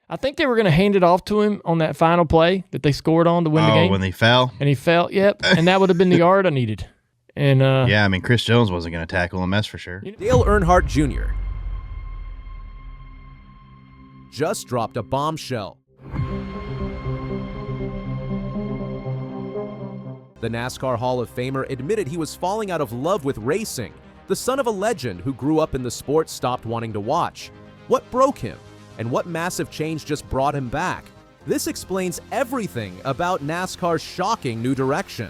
I think they were going to hand it off to him on that final play that they scored on to win the game. Oh, when he fell? And he fell, yep. And that would have been the yard I needed. And yeah, I mean, Chris Jones wasn't going to tackle him, that's for sure. Dale Earnhardt Jr. just dropped a bombshell. The NASCAR Hall of Famer admitted he was falling out of love with racing. The son of a legend who grew up in the sport stopped wanting to watch. What broke him? And what massive change just brought him back? This explains everything about NASCAR's shocking new direction.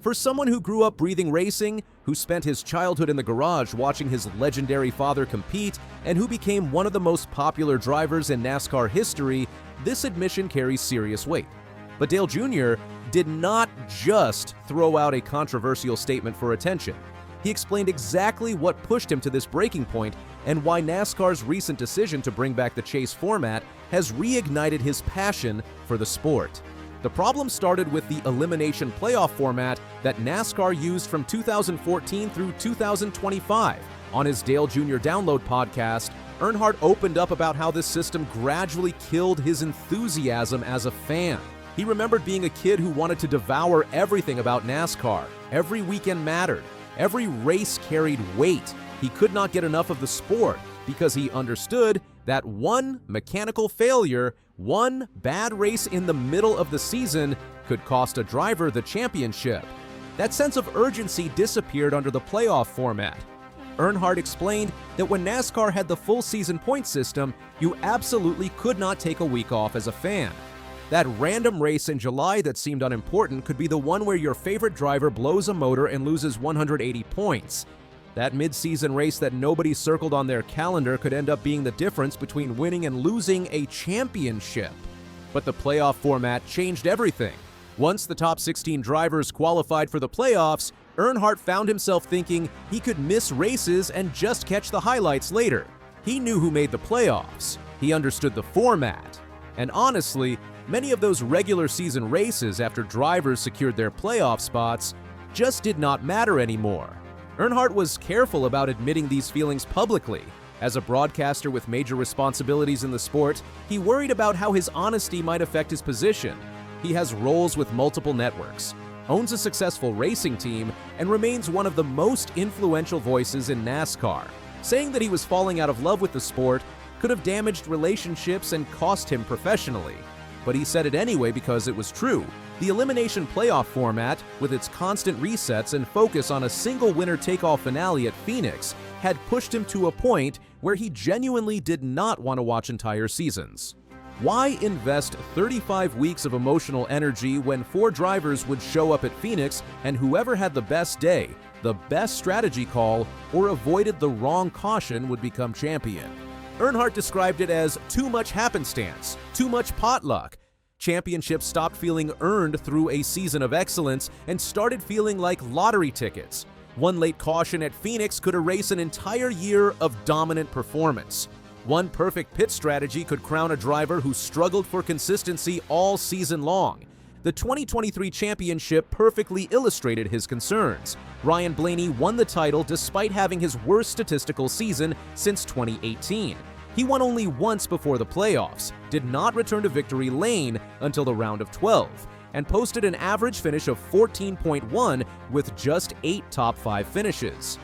For someone who grew up breathing racing, who spent his childhood in the garage watching his legendary father compete, and who became one of the most popular drivers in NASCAR history, this admission carries serious weight. But Dale Jr. did not just throw out a controversial statement for attention. He explained exactly what pushed him to this breaking point and why NASCAR's recent decision to bring back the chase format has reignited his passion for the sport. The problem started with the elimination playoff format that NASCAR used from 2014 through 2025. On his Dale Jr. Download podcast, Earnhardt opened up about how this system gradually killed his enthusiasm as a fan. He remembered being a kid who wanted to devour everything about NASCAR. Every weekend mattered. Every race carried weight. He could not get enough of the sport because he understood that one mechanical failure, one bad race in the middle of the season could cost a driver the championship. That sense of urgency disappeared under the playoff format. Earnhardt explained that when NASCAR had the full season point system, you absolutely could not take a week off as a fan. That random race in July that seemed unimportant could be the one where your favorite driver blows a motor and loses 180 points. That mid-season race that nobody circled on their calendar could end up being the difference between winning and losing a championship. But the playoff format changed everything. Once the top 16 drivers qualified for the playoffs, Earnhardt found himself thinking he could miss races and just catch the highlights later. He knew who made the playoffs. He understood the format. And honestly, many of those regular season races after drivers secured their playoff spots just did not matter anymore. Earnhardt was careful about admitting these feelings publicly. As a broadcaster with major responsibilities in the sport, he worried about how his honesty might affect his position. He has roles with multiple networks, owns a successful racing team, and remains one of the most influential voices in NASCAR. Saying that he was falling out of love with the sport could have damaged relationships and cost him professionally. But he said it anyway because it was true. The elimination playoff format, with its constant resets and focus on a single winner-take-all finale at Phoenix, had pushed him to a point where he genuinely did not want to watch entire seasons. Why invest 35 weeks of emotional energy when 4 drivers would show up at Phoenix and whoever had the best day, the best strategy call, or avoided the wrong caution would become champion? Earnhardt described it as too much happenstance, too much potluck. Championships stopped feeling earned through a season of excellence and started feeling like lottery tickets. One late caution at Phoenix could erase an entire year of dominant performance. One perfect pit strategy could crown a driver who struggled for consistency all season long. The 2023 championship perfectly illustrated his concerns. Ryan Blaney won the title despite having his worst statistical season since 2018. He won only once before the playoffs, did not return to victory lane until the round of 12, and posted an average finish of 14.1 with just 8 top 5 finishes.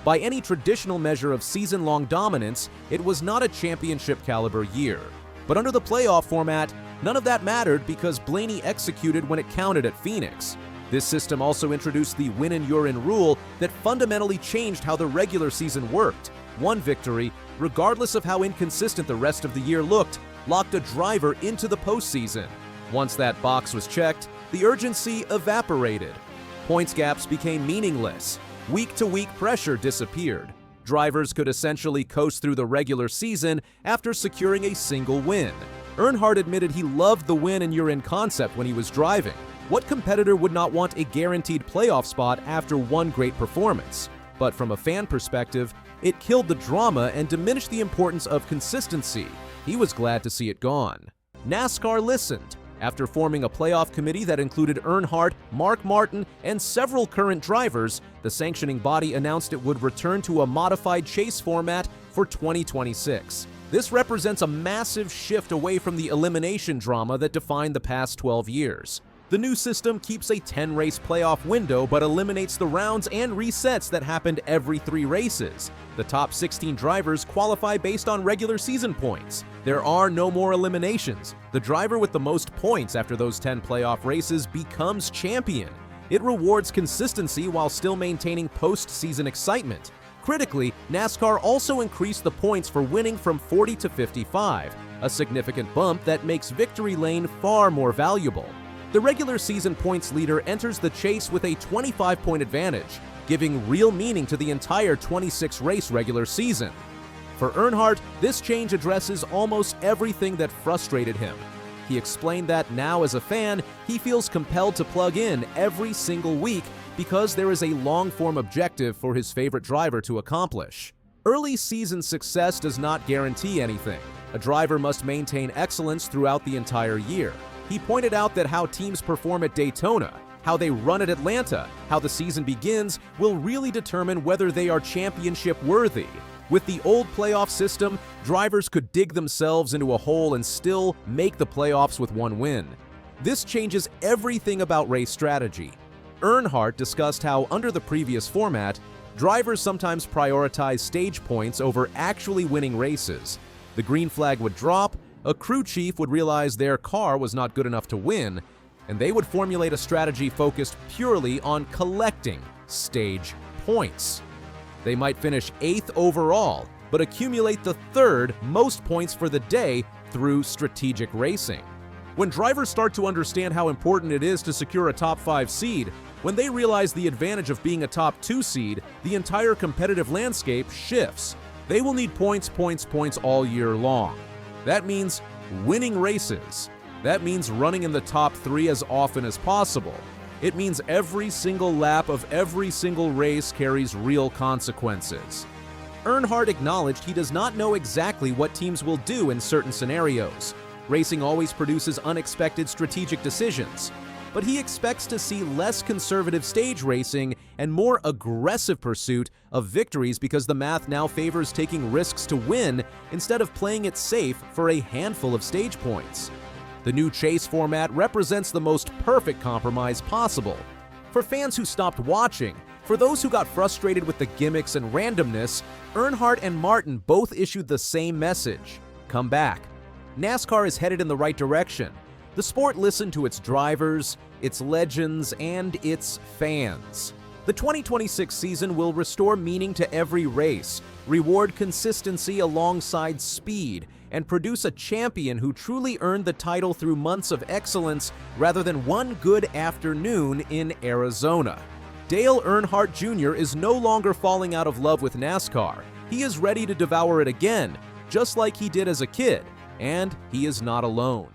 By any traditional measure of season-long dominance, it was not a championship-caliber year. But under the playoff format, none of that mattered because Blaney executed when it counted at Phoenix. This system also introduced the win and you're in rule that fundamentally changed how the regular season worked. One victory, regardless of how inconsistent the rest of the year looked, locked a driver into the postseason. Once that box was checked, the urgency evaporated. Points gaps became meaningless. Week-to-week pressure disappeared. Drivers could essentially coast through the regular season after securing a single win. Earnhardt admitted he loved the win and you're in concept when he was driving. What competitor would not want a guaranteed playoff spot after one great performance? But from a fan perspective, it killed the drama and diminished the importance of consistency. He was glad to see it gone. NASCAR listened. After forming a playoff committee that included Earnhardt, Mark Martin, and several current drivers, the sanctioning body announced it would return to a modified chase format for 2026. This represents a massive shift away from the elimination drama that defined the past 12 years. The new system keeps a 10-race playoff window but eliminates the rounds and resets that happened every 3 races. The top 16 drivers qualify based on regular season points. There are no more eliminations. The driver with the most points after those 10 playoff races becomes champion. It rewards consistency while still maintaining postseason excitement. Critically, NASCAR also increased the points for winning from 40 to 55, a significant bump that makes victory lane far more valuable. The regular season points leader enters the chase with a 25-point advantage, giving real meaning to the entire 26-race regular season. For Earnhardt, this change addresses almost everything that frustrated him. He explained that now as a fan, he feels compelled to plug in every single week because there is a long-form objective for his favorite driver to accomplish. Early season success does not guarantee anything. A driver must maintain excellence throughout the entire year. He pointed out that how teams perform at Daytona, how they run at Atlanta, how the season begins will really determine whether they are championship-worthy. With the old playoff system, drivers could dig themselves into a hole and still make the playoffs with 1 win. This changes everything about race strategy. Earnhardt discussed how, under the previous format, drivers sometimes prioritize stage points over actually winning races. The green flag would drop, a crew chief would realize their car was not good enough to win, and they would formulate a strategy focused purely on collecting stage points. They might finish 8th overall, but accumulate the 3rd most points for the day through strategic racing. When drivers start to understand how important it is to secure a top 5 seed, when they realize the advantage of being a top 2 seed, the entire competitive landscape shifts. They will need points all year long. That means winning races. That means running in the top 3 as often as possible. It means every single lap of every single race carries real consequences. Earnhardt acknowledged he does not know exactly what teams will do in certain scenarios. Racing always produces unexpected strategic decisions, but he expects to see less conservative stage racing and more aggressive pursuit of victories because the math now favors taking risks to win instead of playing it safe for a handful of stage points. The new chase format represents the most perfect compromise possible. For fans who stopped watching, for those who got frustrated with the gimmicks and randomness, Earnhardt and Martin both issued the same message: come back. NASCAR is headed in the right direction. The sport listened to its drivers, its legends, and its fans. The 2026 season will restore meaning to every race, reward consistency alongside speed, and produce a champion who truly earned the title through months of excellence rather than one good afternoon in Arizona. Dale Earnhardt Jr. is no longer falling out of love with NASCAR. He is ready to devour it again, just like he did as a kid, and he is not alone.